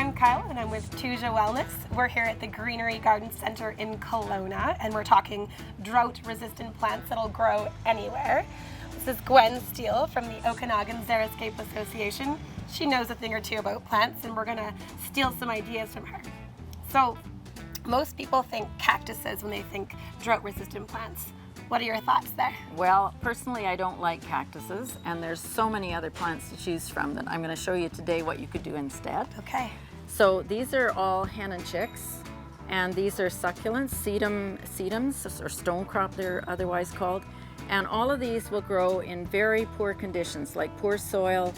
I'm Kyla and I'm with Tuja Wellness. We're here at the Greenery Garden Center in Kelowna and we're talking drought-resistant plants that'll grow anywhere. This is Gwen Steele from the Okanagan Xeriscape Association. She knows a thing or two about plants and we're gonna steal some ideas from her. So, most people think cactuses when they think drought-resistant plants. What are your thoughts there? Well, personally, I don't like cactuses, and there's so many other plants to choose from that I'm going to show you today what you could do instead. Okay. So these are all hen and chicks, and these are succulents, sedums, or stonecrop they're otherwise called. And all of these will grow in very poor conditions, like poor soil,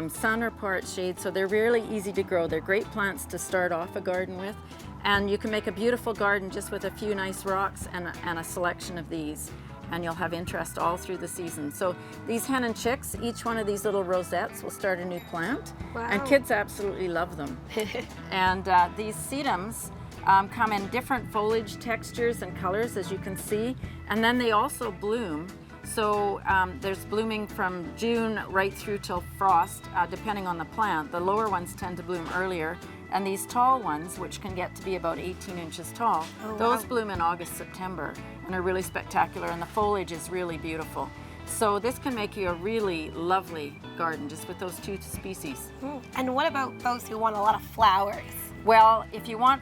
sun or part shade, so they're really easy to grow. They're great plants to start off a garden with. And you can make a beautiful garden just with a few nice rocks and a selection of these. And you'll have interest all through the season. So these hen and chicks, each one of these little rosettes will start a new plant. Wow. And kids absolutely love them. And these sedums come in different foliage textures and colors, as you can see. And then they also bloom. So there's blooming from June right through till frost, depending on the plant. The lower ones tend to bloom earlier. And these tall ones, which can get to be about 18 inches tall, those bloom in August, September, and are really spectacular, and the foliage is really beautiful. So this can make you a really lovely garden just with those two species. And what about those who want a lot of flowers? Well, if you want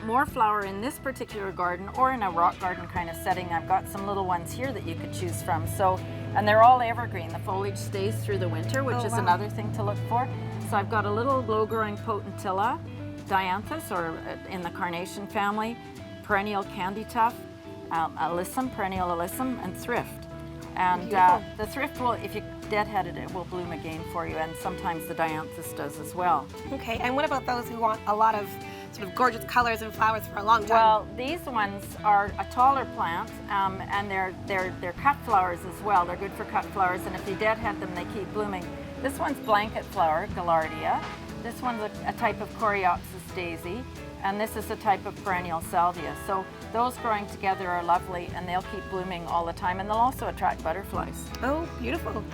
more flower in this particular garden or in a rock garden kind of setting, I've got some little ones here that you could choose from. So, and they're all evergreen. The foliage stays through the winter, which is another thing to look for. So I've got a little low-growing Potentilla, Dianthus, or in the carnation family, perennial Candytuft, Alyssum, perennial Alyssum, and Thrift. And the Thrift will, if you deadhead it, it will bloom again for you, and sometimes the Dianthus does as well. Okay, and what about those who want a lot of sort of gorgeous colors and flowers for a long time? Well, these ones are a taller plant, and they're cut flowers as well. They're good for cut flowers, and if you deadhead them, they keep blooming. This one's blanket flower, Gaillardia. This one's a type of Coreopsis daisy, and this is a type of perennial Salvia. So those growing together are lovely, and they'll keep blooming all the time, and they'll also attract butterflies. Oh, beautiful.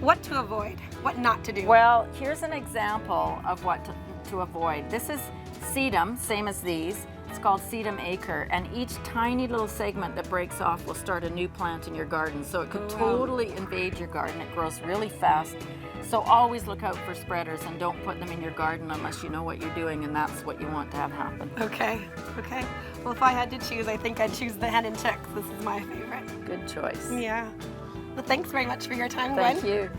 What to avoid? What not to do? Well, here's an example of what to avoid. This is sedum, same as these. It's called sedum acre, and each tiny little segment that breaks off will start a new plant in your garden. So it could totally invade your garden. It grows really fast. So always look out for spreaders and don't put them in your garden unless you know what you're doing, and that's what you want to have happen. Okay. Well, if I had to choose, I think I'd choose the hen and chicks. This is my favorite. Good choice. Yeah. Well, thanks very much for your time, Gwen. Thank you.